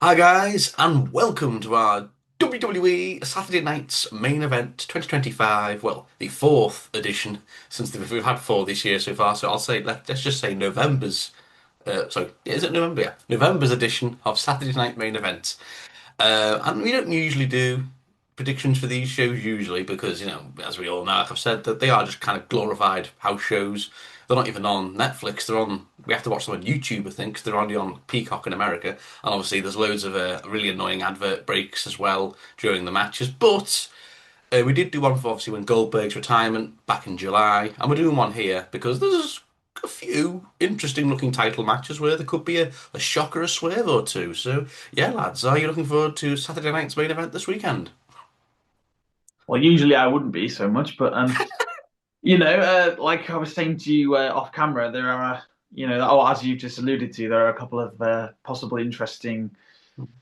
Hi guys, and welcome to our WWE Saturday Night's Main Event 2025. Well, the fourth edition since we've had four this year so far. So I'll say let's just say November's. Is it November? Yeah, November's edition of Saturday Night Main Event. And we don't usually do predictions for these shows usually because, as we all know, like I've said, that they are just kind of glorified house shows. They're not even on Netflix. We have to watch them on YouTube, I think, 'cause they're only on Peacock in America. And obviously, there's loads of really annoying advert breaks as well during the matches. But we did do one for obviously when Goldberg's retirement back in July, and we're doing one here because there's a few interesting looking title matches where there could be a shocker, a swerve or two. So yeah, lads, are you looking forward to Saturday night's main event this weekend? Well, usually I wouldn't be so much, but like I was saying to you off camera, there are, as you've just alluded to, there are a couple of possibly interesting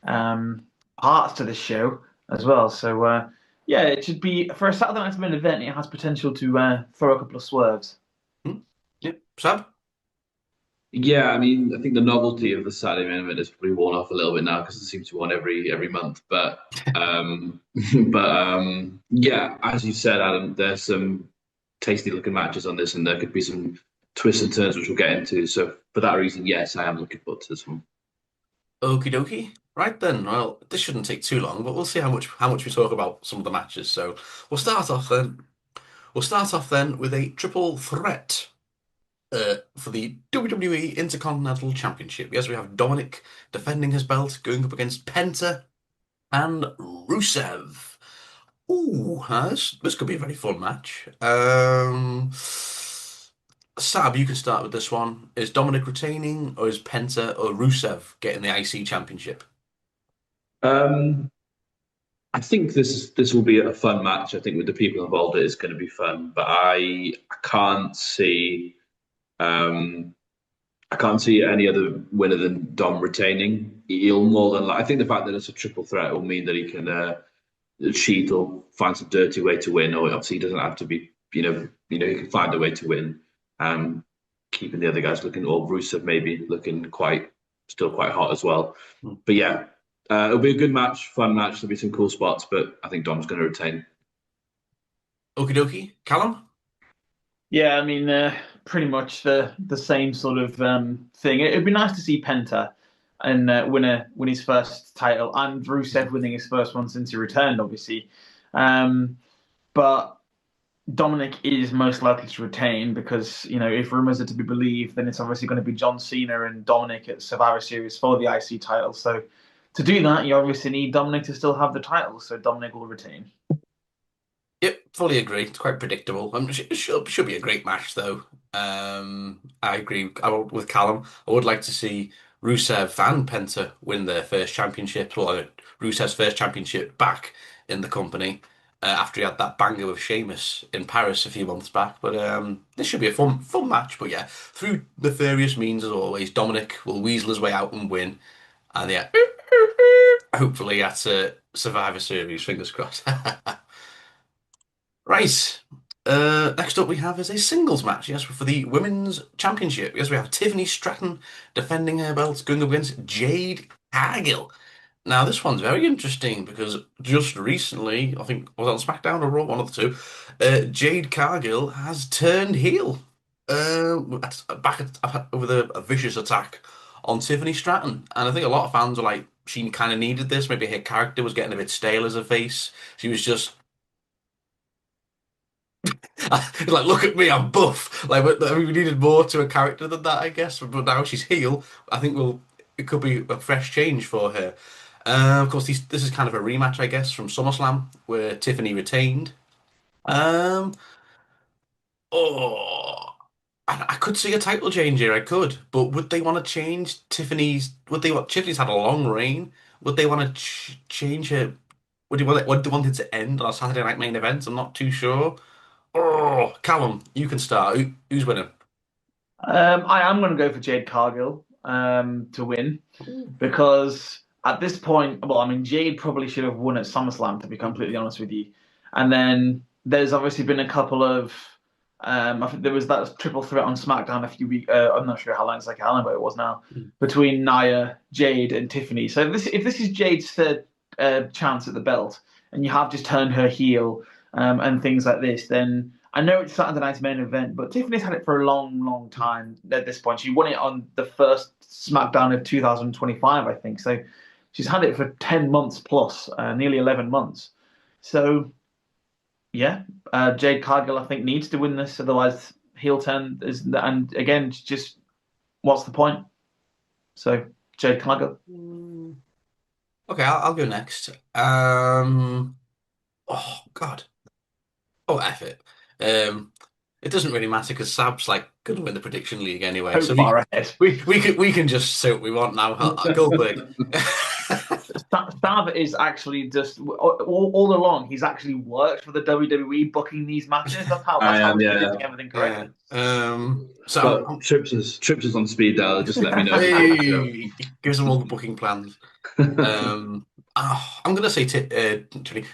parts to this show as well. Yeah, it should be for a Saturday night's main event. It has potential to throw a couple of swerves. Hmm? Yep, Sab. Yeah, I mean, I think the novelty of the Saturday main event has probably worn off a little bit now because it seems to be one every month. But um, yeah, as you said, Adam, there's some tasty looking matches on this, and there could be some twists and turns which we'll get into. So for that reason, yes, I am looking forward to this one. Okie dokie. Right then. Well, this shouldn't take too long, but we'll see how much we talk about some of the matches. So we'll start off then. We'll start off then with a triple threat. For the WWE Intercontinental Championship. Yes, we have Dominic defending his belt, going up against Penta and Rusev. Ooh, this could be a very fun match. Sab, you can start with this one. Is Dominic retaining, or is Penta or Rusev getting the IC Championship? Um, I think this will be a fun match. I think with the people involved, it is going to be fun. But I can't see. Um, I can't see any other winner than Dom retaining. He'll more than I think the fact that it's a triple threat will mean that he can cheat or find some dirty way to win. Or obviously he doesn't have to be, he can find a way to win. Um, Keeping the other guys looking, or Rusev maybe looking still quite hot as well. Hmm. But yeah, it'll be a good match, fun match. There'll be some cool spots, but I think Dom's going to retain. Okie dokie. Callum? Yeah, I mean, pretty much the same sort of thing. It'd be nice to see Penta and win his first title, and Rusev winning his first one since he returned, obviously. But Dominic is most likely to retain because, if rumors are to be believed, then it's obviously going to be John Cena and Dominic at Survivor Series for the IC title. So to do that, you obviously need Dominic to still have the title. So Dominic will retain. Yep, fully agree. It's quite predictable. Should be a great match, though. I agree with Callum. I would like to see Rusev and Penta win their first championship. Well, Rusev's first championship back in the company after he had that banger with Sheamus in Paris a few months back. But this should be a fun match. But yeah, through nefarious means as always, Dominic will weasel his way out and win. And yeah, hopefully at Survivor Series. Fingers crossed. Right. Next up we have is a singles match. Yes, for the women's championship. Yes, we have Tiffany Stratton defending her belt, going up against Jade Cargill. Now, this one's very interesting because just recently, I think was on SmackDown or Raw, one of the two, Jade Cargill has turned heel. With a vicious attack on Tiffany Stratton, and I think a lot of fans were like, she kind of needed this. Maybe her character was getting a bit stale as a face. She was just like, look at me, I'm buff. Like, we needed more to a character than that, I guess. But now she's heel. I think it could be a fresh change for her. Of course, this is kind of a rematch, I guess, from SummerSlam where Tiffany retained. Um, oh, I could see a title change here. I could, but would they want to change Tiffany's? Would they want Tiffany's had a long reign? Would they want to change her? Would they want it to end on a Saturday Night Main Event? I'm not too sure. Oh, Callum, you can start. Who's winning? I am going to go for Jade Cargill to win because at this point, well, I mean, Jade probably should have won at SummerSlam, to be completely honest with you. And then there's obviously been a couple of I think there was that triple threat on SmackDown a few weeks. I'm not sure how long it's like, how long it was now, Mm. between Nia, Jade, and Tiffany. So if this is Jade's third chance at the belt, and you have just turned her heel and things like this, then I know it's Saturday Night's main event, but Tiffany's had it for a long, long time at this point. She won it on the first SmackDown of 2025, I think. So she's had it for 10 months plus, nearly 11 months. So yeah, Jade Cargill, I think, needs to win this. Otherwise, heel turn is, and again, just what's the point? So Jade Cargill. Mm. Okay, I'll go next. Oh God. Oh, F it. Um, it doesn't really matter because Sab's like gonna win the prediction league anyway. So So far ahead. we can just say what we want now. Goldberg. Sab is actually just all along. He's actually worked for the WWE booking these matches. I That's how am, he's yeah. doing everything Yeah. correctly. So But Trips is on speed dial. Just let me know before the show. hey, gives them all the booking plans. I'm gonna say I'm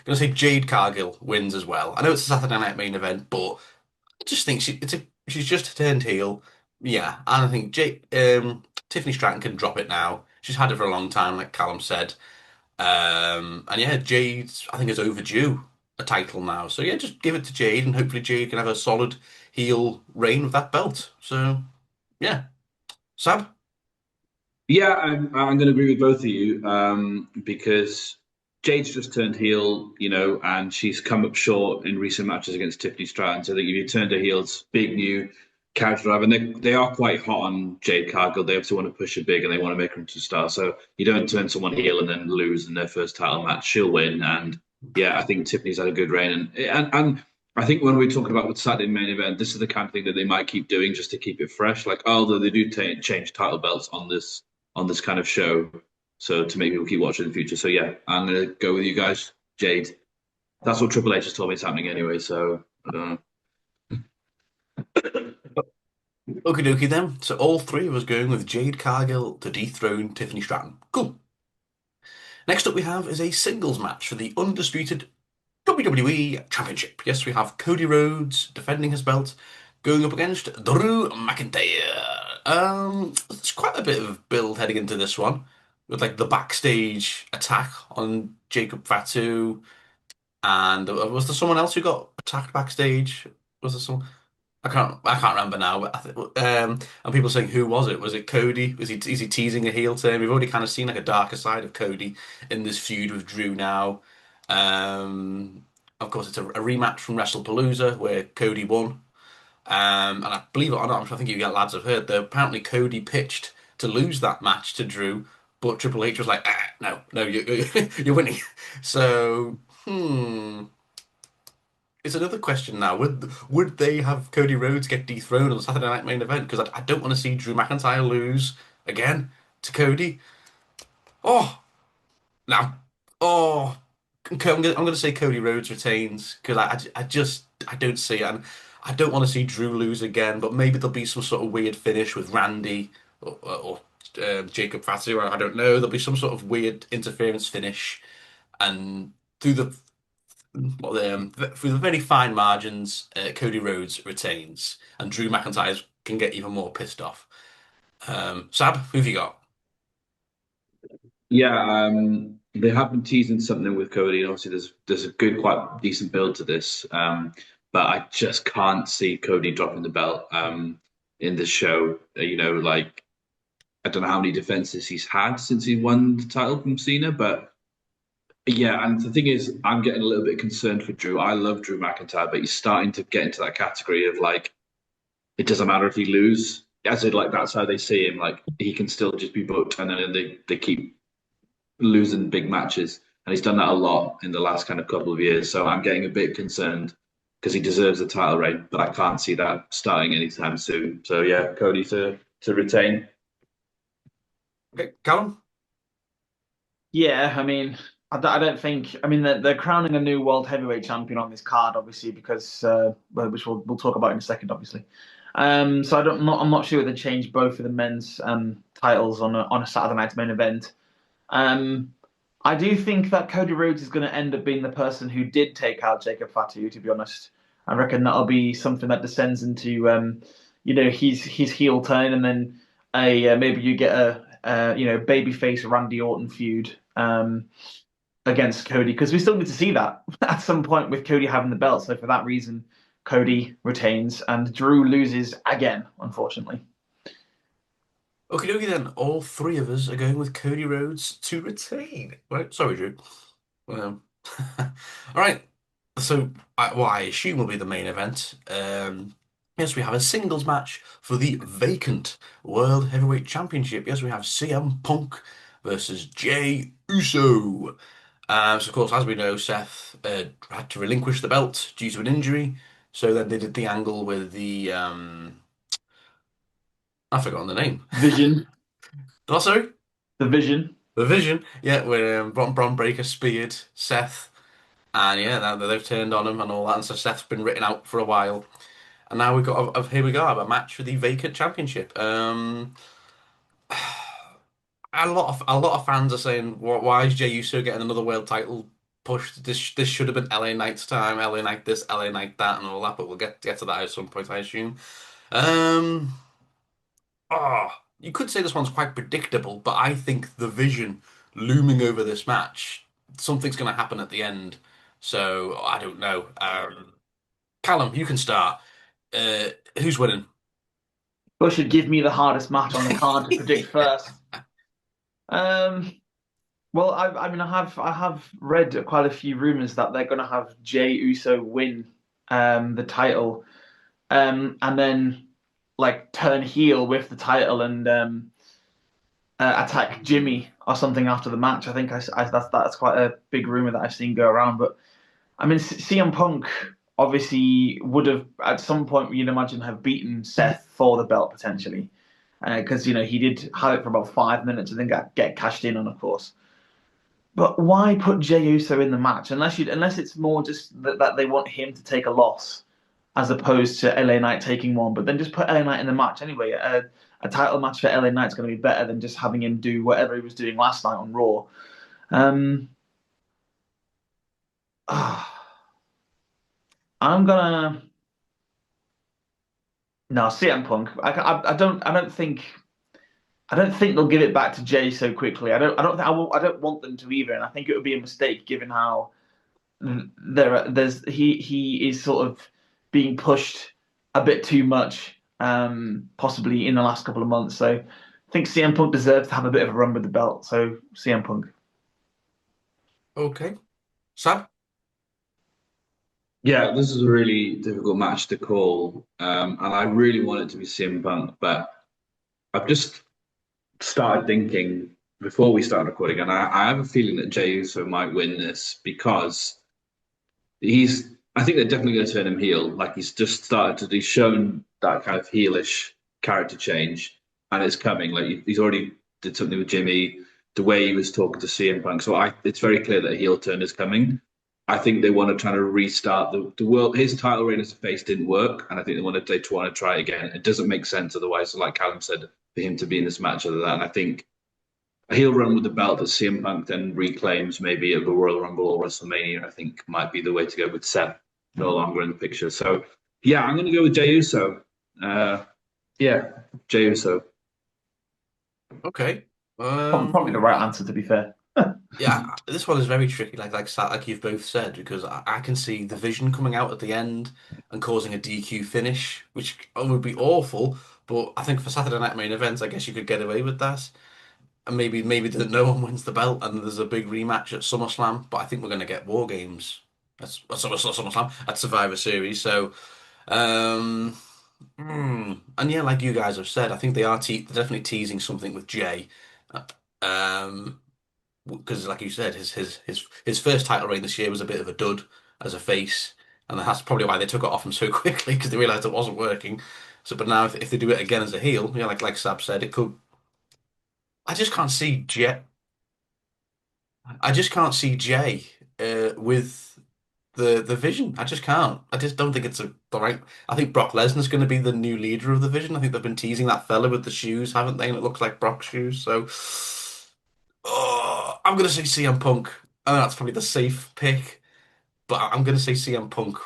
gonna say Jade Cargill wins as well. I know it's a Saturday Night main event, but I just think she's just turned heel. Yeah, and I think Tiffany Stratton can drop it now. She's had it for a long time, like Callum said. And yeah, Jade I think is overdue a title now. So yeah, just give it to Jade, and hopefully Jade can have a solid heel reign with that belt. So yeah, Sab. Yeah, I'm going to agree with both of you because Jade's just turned heel, and she's come up short in recent matches against Tiffany Stratton. So I think if you turned her heel, it's big new character drive, and they are quite hot on Jade Cargill. They obviously want to push her big, and they want to make her into a star. So you don't turn someone heel and then lose in their first title match. She'll win, and yeah, I think Tiffany's had a good reign, and I think when we're talking about the Saturday main event, this is the kind of thing that they might keep doing just to keep it fresh. Like, although they do change title belts on this kind of show, so to make people keep watching in the future. So yeah, I'm gonna go with you guys, Jade. That's what Triple H has told me is happening anyway. So I don't know. Okie dokie then. So all three of us going with Jade Cargill to dethrone Tiffany Stratton. Cool. Next up we have is a singles match for the undisputed WWE Championship. Yes, we have Cody Rhodes defending his belt, going up against Drew McIntyre. It's quite a bit of build heading into this one, with like the backstage attack on Jacob Fatu, and was there someone else who got attacked backstage? Was there some? I can't remember now. But and people saying who was it? Was it Cody? Is he teasing a heel turn? We've already kind of seen like a darker side of Cody in this feud with Drew now. Of course, it's a rematch from WrestlePalooza where Cody won. And I believe it or not, I think you lads have heard that apparently Cody pitched to lose that match to Drew, but Triple H was like, no, you're winning. So, it's another question now. Would they have Cody Rhodes get dethroned on the Saturday Night Main Event? Because I don't want to see Drew McIntyre lose again to Cody. Oh, no. Oh, I'm gonna say Cody Rhodes retains because I don't see it. And I don't want to see Drew lose again. But maybe there'll be some sort of weird finish with Randy or Jacob Fatu. I don't know. There'll be some sort of weird interference finish, and through the through the very fine margins, Cody Rhodes retains, and Drew McIntyre can get even more pissed off. Sab, who have you got? Yeah, they have been teasing something with Cody, and obviously there's a good, quite decent build to this. But I just can't see Cody dropping the belt in this show. Like I don't know how many defenses he's had since he won the title from Cena, but yeah, and the thing is, I'm getting a little bit concerned for Drew. I love Drew McIntyre, but he's starting to get into that category of like it doesn't matter if he lose. As in, like that's how they see him. Like he can still just be booked, and then they keep losing big matches, and he's done that a lot in the last kind of couple of years. So I'm getting a bit concerned because he deserves a title reign, but I can't see that starting anytime soon. So yeah, Cody to retain. Okay, Callum. Yeah, I mean, I don't think. I mean, they're crowning a new world heavyweight champion on this card, obviously, because which we'll talk about in a second, obviously. So I'm not sure they change both of the men's titles on a Saturday night's main event. Um, I do think that Cody Rhodes is going to end up being the person who did take out Jacob Fatu, to be honest. I reckon that'll be something that descends into his heel turn, and then maybe you get a babyface Randy Orton feud against Cody, because we still need to see that at some point with Cody having the belt. So for that reason, Cody retains and Drew loses again, unfortunately. Okay, dokie then. All three of us are going with Cody Rhodes to retain. Right? Sorry, Drew. Um, all right. So, what I assume will be the main event. Yes, we have a singles match for the vacant World Heavyweight Championship. Yes, we have CM Punk versus Jey Uso. So, of course, as we know, Seth had to relinquish the belt due to an injury. So then they did the angle with the I've forgotten the name. Vision, Oh, sorry, the Vision. the Vision. Yeah, where Bron Breakker speared Seth, and yeah, now they've turned on him and all that, and so Seth's been written out for a while. And now we've got here we go, have a match for the vacant championship. A lot of fans are saying, why is Jey Uso getting another world title push? This should have been LA Knight's time, LA Knight this, LA Knight that, and all that. But we'll get to that at some point, I assume. Um, you could say this one's quite predictable, but I think the vision looming over this match, something's going to happen at the end. So I don't know. Callum, you can start. Uh, who's winning? You should give me the hardest match on the card to predict first. Um, well, I mean, I have read quite a few rumors that they're going to have Jey Uso win the title, and then like turn heel with the title and attack Jimmy or something after the match. I think that's quite a big rumor that I've seen go around. But I mean, CM Punk obviously would have at some point you'd imagine have beaten Seth for the belt potentially, because he did have it for about 5 minutes and then get cashed in on, of course. But why put Jey Uso in the match unless it's more just that they want him to take a loss as opposed to LA Knight taking one? But then just put LA Knight in the match anyway. A title match for LA Knight's going to be better than just having him do whatever he was doing last night on Raw. Um, I'm gonna no CM Punk. I don't think they'll give it back to Jay so quickly. I don't want them to either, and I think it would be a mistake given how he is sort of being pushed a bit too much, possibly in the last couple of months. So I think CM Punk deserves to have a bit of a run with the belt. So CM Punk. Okay, Sam. Yeah, this is a really difficult match to call, and I really want it to be CM Punk, but I've just started thinking before we start recording, and I have a feeling that Jey Uso might win this because he's. I think they're definitely going to turn him heel. Like he's shown that kind of heelish character change, and it's coming. Like he's already did something with Jimmy, the way he was talking to CM Punk. So it's very clear that a heel turn is coming. I think they want to try to restart the world. His title reign as a face didn't work, and I think they want to try it again. It doesn't make sense otherwise. So like Callum said, for him to be in this match other than that, and I think a heel run with the belt that CM Punk then reclaims maybe at the Royal Rumble or WrestleMania, I think might be the way to go with Seth no longer in the picture. So yeah, I'm going to go with Jey Uso. Yeah, Jey Uso. Okay. Probably the right answer, to be fair. Yeah, this one is very tricky, like you've both said, because I can see the Vision coming out at the end and causing a DQ finish, which would be awful. But I think for Saturday Night Main Events, I guess you could get away with that. And maybe that no one wins the belt and there's a big rematch at SummerSlam. But I think we're going to get War Games. That's SummerSlam at Survivor Series. So, um, and yeah, like you guys have said, I think they're definitely teasing something with Jay. Uh, Um, because like you said, his first title reign this year was a bit of a dud as a face, and that's probably why they took it off him so quickly because they realized it wasn't working. So, but now if they do it again as a heel, yeah, like Sab said, it could. I just can't see Jay. I just can't see Jay with the Vision. I just can't. I just don't think it's the right. I think Brock Lesnar's going to be the new leader of the Vision. I think they've been teasing that fella with the shoes, haven't they? And it looks like Brock's shoes. So, oh, I'm going to say CM Punk. I know that's probably the safe pick. but I'm going to say CM Punk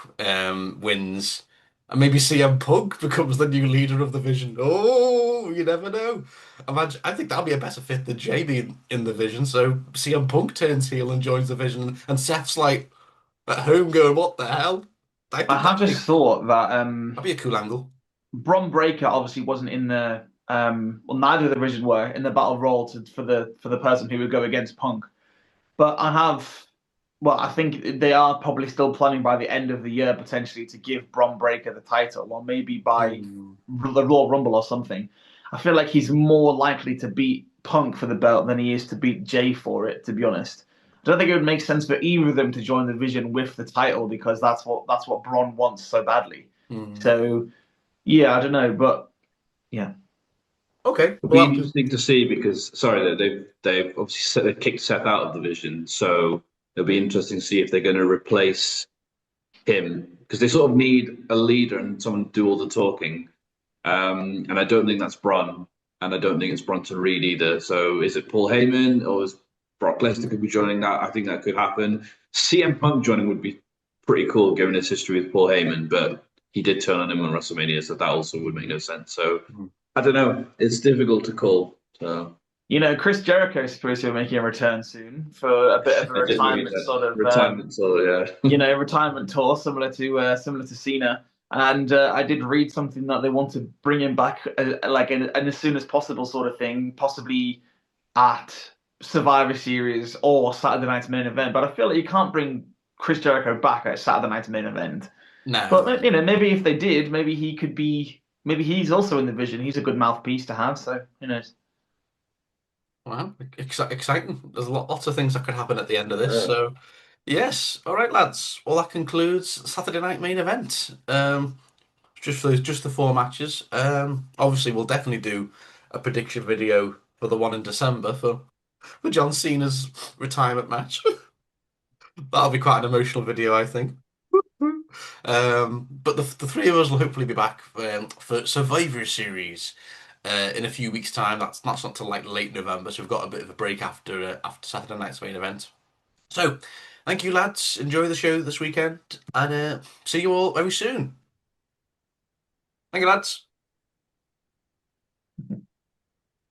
wins, and maybe CM Punk becomes the new leader of the Vision. Oh, you never know. Imagine, I think that'll be a better fit than Jay being in the Vision. So CM Punk turns heel and joins the Vision, and Seth's like at home going, "What the hell?" I I think have just thought that that'd be a cool angle. Bron Breakker obviously wasn't in the well, neither of the Vision were in the battle royal for the person who would go against Punk. But I think they are probably still planning by the end of the year potentially to give Bron Breakker the title, or maybe by Mm. the Royal Rumble or something. I feel like he's more likely to beat Punk for the belt than he is to beat Jay for it, to be honest. I don't think it would make sense for either of them to join the Vision with the title because that's what Braun wants so badly. Mm. So yeah, I don't know, but yeah. Okay, It'll be well, interesting to see because sorry, they've obviously they've kicked Seth out of the Vision, so it'll be interesting to see if they're going to replace him because they sort of need a leader and someone to do all the talking. And I don't think that's Braun, and I don't think it's Bronson Reed either. So is it Paul Heyman or is Brock Lesnar could be joining that? I think that could happen. CM Punk joining would be pretty cool given his history with Paul Heyman, but he did turn on him on WrestleMania, so that also would make no sense. So I don't know. It's difficult to call. So Chris Jericho is supposed to be making a return soon for a bit of a I did read retirement that sort of retirement. So yeah, retirement tour similar to Cena. And I did read something that they want to bring him back like in as soon as possible sort of thing, possibly at Survivor Series or Saturday Night's Main Event. But I feel like you can't bring Chris Jericho back at Saturday Night's Main Event. no. But maybe if they did, maybe he could be. Maybe he's also in the Vision. He's a good mouthpiece to have. So who knows? Well, exciting. There's lots of things that could happen at the end of this. yeah. So, yes. All right, lads. Well, that concludes Saturday Night Main Event. Just the four matches. Obviously, we'll definitely do a prediction video for the one in December for John Cena's retirement match. That'll be quite an emotional video, I think. But the three of us will hopefully be back for Survivor Series in a few weeks' time. That's not till like late November, so we've got a bit of a break after Saturday night's main event. So, thank you, lads. Enjoy the show this weekend, and see you all very soon. Thank you, lads.